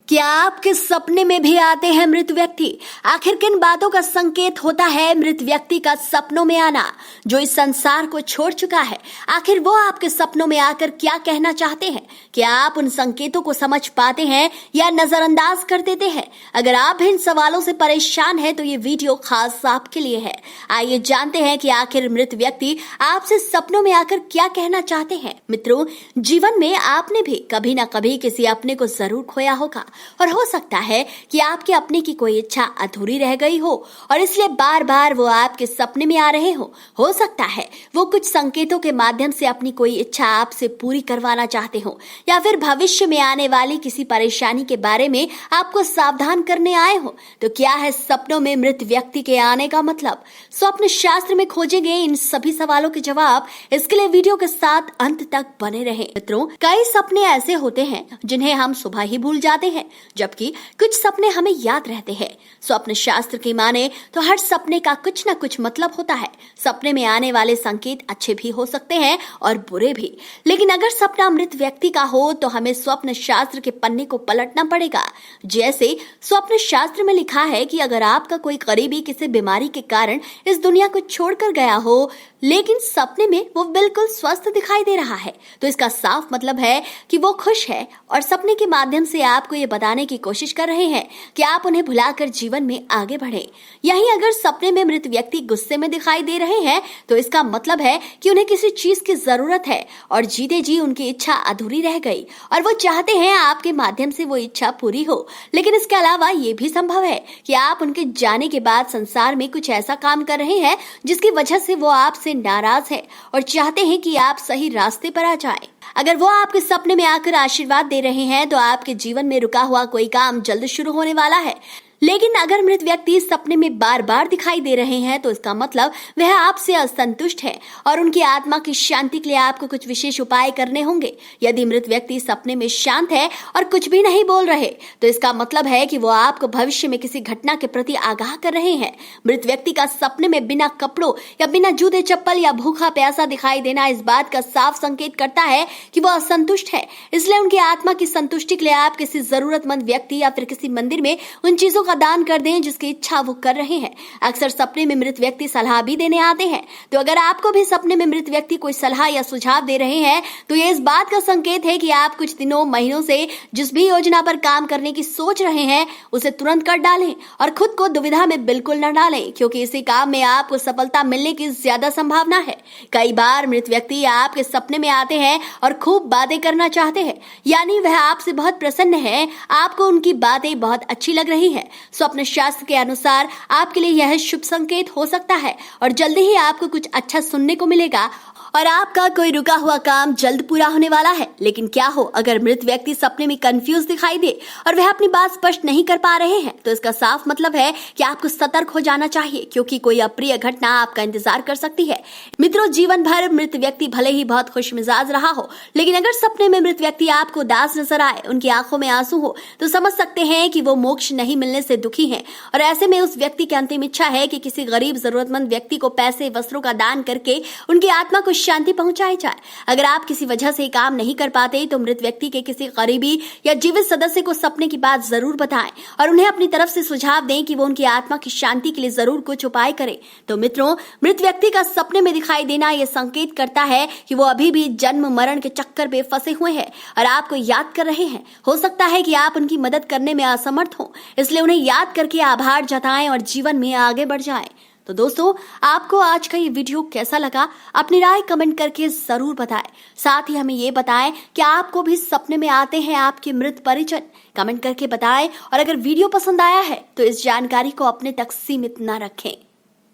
क्या आपके सपने में भी आते हैं मृत व्यक्ति? आखिर किन बातों का संकेत होता है मृत व्यक्ति का सपनों में आना जो इस संसार को छोड़ चुका है? आखिर वो आपके सपनों में आकर क्या कहना चाहते हैं? क्या आप उन संकेतों को समझ पाते हैं या नजरअंदाज कर देते हैं? अगर आप भी इन सवालों से परेशान हैं तो ये वीडियो खास आपके लिए है। आइए जानते हैं कि आखिर मृत व्यक्ति आपसे सपनों में आकर क्या कहना चाहते हैं। मित्रों, जीवन में आपने भी कभी ना कभी किसी अपने को जरूर खोया होगा और हो सकता है कि आपके अपने की कोई इच्छा अधूरी रह गई हो और इसलिए बार बार वो आपके सपने में आ रहे हो सकता है वो कुछ संकेतों के माध्यम से अपनी कोई इच्छा आपसे पूरी करवाना चाहते हो या फिर भविष्य में आने वाली किसी परेशानी के बारे में आपको सावधान करने आए हो। तो क्या है सपनों में मृत व्यक्ति के आने का मतलब? स्वप्न शास्त्र में खोजे गए इन सभी सवालों के जवाब इसके लिए वीडियो के साथ अंत तक बने रहे। मित्रों, कई सपने ऐसे होते हैं जिन्हें हम सुबह ही भूल जाते हैं, जबकि कुछ सपने हमें याद रहते हैं। स्वप्न शास्त्र की माने तो हर सपने का कुछ न कुछ मतलब होता है। सपने में आने वाले संकेत अच्छे भी हो सकते हैं और बुरे भी, लेकिन अगर सपना मृत व्यक्ति का हो तो हमें स्वप्न शास्त्र के पन्ने को पलटना पड़ेगा। जैसे स्वप्न शास्त्र में लिखा है कि अगर आपका कोई करीबी किसी बीमारी के कारण इस दुनिया को छोड़कर गया हो लेकिन सपने में वो बिल्कुल स्वस्थ दिखाई दे रहा है, तो इसका साफ मतलब है कि वो खुश है और सपने के माध्यम से आपको ये बताने की कोशिश कर रहे हैं कि आप उन्हें भुलाकर जीवन में आगे बढ़े। यहीं अगर सपने में मृत व्यक्ति गुस्से में दिखाई दे रहे हैं तो इसका मतलब है कि उन्हें किसी चीज की जरूरत है और जीते जी उनकी इच्छा अधूरी रह गई और वो चाहते हैं आपके माध्यम से वो इच्छा पूरी हो। लेकिन इसके अलावा ये भी संभव है कि आप उनके जाने के बाद संसार में कुछ ऐसा काम कर रहे हैं जिसकी वजह से वो आपसे नाराज है और चाहते हैं कि आप सही रास्ते पर आ जाएं। अगर वो आपके सपने में आकर आशीर्वाद दे रहे हैं तो आपके जीवन में रुका हुआ कोई काम जल्द शुरू होने वाला है। लेकिन अगर मृत व्यक्ति सपने में बार बार दिखाई दे रहे हैं तो इसका मतलब वह आपसे असंतुष्ट है और उनकी आत्मा की शांति के लिए आपको कुछ विशेष उपाय करने होंगे। यदि मृत व्यक्ति सपने में शांत है और कुछ भी नहीं बोल रहे तो इसका मतलब है कि वो आपको भविष्य में किसी घटना के प्रति आगाह कर रहे हैं। मृत व्यक्ति का सपने में बिना कपड़ों या बिना जूते चप्पल या भूखा प्यासा दिखाई देना इस बात का साफ संकेत करता है कि वो असंतुष्ट है। इसलिए उनकी आत्मा की संतुष्टि के लिए आप किसी जरूरतमंद व्यक्ति या फिर किसी मंदिर में उन चीजों का दान कर दें जिसकी इच्छा वो कर रहे हैं। अक्सर सपने में मृत व्यक्ति सलाह भी देने आते हैं, तो अगर आपको भी सपने में मृत व्यक्ति कोई सलाह या सुझाव दे रहे हैं तो ये इस बात का संकेत है कि आप कुछ दिनों महीनों से जिस भी योजना पर काम करने की सोच रहे हैं उसे तुरंत कर डालें और खुद को दुविधा में बिल्कुल न डालें, क्योंकि इसी काम में आपको सफलता मिलने की ज्यादा संभावना है। कई बार मृत व्यक्ति आपके सपने में आते हैं और खूब बातें करना चाहते हैं, यानी वह आपसे बहुत प्रसन्न है, आपको उनकी बातें बहुत अच्छी लग रही है। स्वप्न शास्त्र के अनुसार आपके लिए यह शुभ संकेत हो सकता है और जल्दी ही आपको कुछ अच्छा सुनने को मिलेगा और आपका कोई रुका हुआ काम जल्द पूरा होने वाला है। लेकिन क्या हो अगर मृत व्यक्ति सपने में कंफ्यूज दिखाई दे और वह अपनी बात स्पष्ट नहीं कर पा रहे हैं, तो इसका साफ मतलब है कि आपको सतर्क हो जाना चाहिए, क्योंकि कोई अप्रिय घटना आपका इंतजार कर सकती है। मित्रों, जीवन भर मृत व्यक्ति भले ही बहुत खुश मिजाज रहा हो, लेकिन अगर सपने में मृत व्यक्ति आपको उदास नजर आए, उनकी आंखों में आंसू हो, तो समझ सकते हैं कि वो मोक्ष नहीं मिलने से दुखी है और ऐसे में उस व्यक्ति की अंतिम इच्छा है कि किसी गरीब जरूरतमंद व्यक्ति को पैसे वस्त्रों का दान करके उनकी आत्मा को शांति पहुंचाई जाए। अगर आप किसी वजह से काम नहीं कर पाते तो मृत व्यक्ति के किसी करीबी या जीवित सदस्य को सपने की बात जरूर बताएं और उन्हें अपनी तरफ से सुझाव दें कि वो उनकी आत्मा की शांति के लिए जरूर कुछ उपाय करें। तो मित्रों, मृत व्यक्ति का सपने में दिखाई देना यह संकेत करता है कि वो अभी भी जन्म मरण के चक्कर में फंसे हुए हैं और आपको याद कर रहे हैं। हो सकता है कि आप उनकी मदद करने में असमर्थ हो, इसलिए उन्हें याद करके आभार जताएं और जीवन में आगे बढ़ जाएं। तो दोस्तों, आपको आज का ये वीडियो कैसा लगा? अपनी राय कमेंट करके जरूर बताएं। साथ ही हमें ये बताएं कि आपको भी सपने में आते हैं आपके मृत परिजन? कमेंट करके बताएं और अगर वीडियो पसंद आया है तो इस जानकारी को अपने तक सीमित न रखें।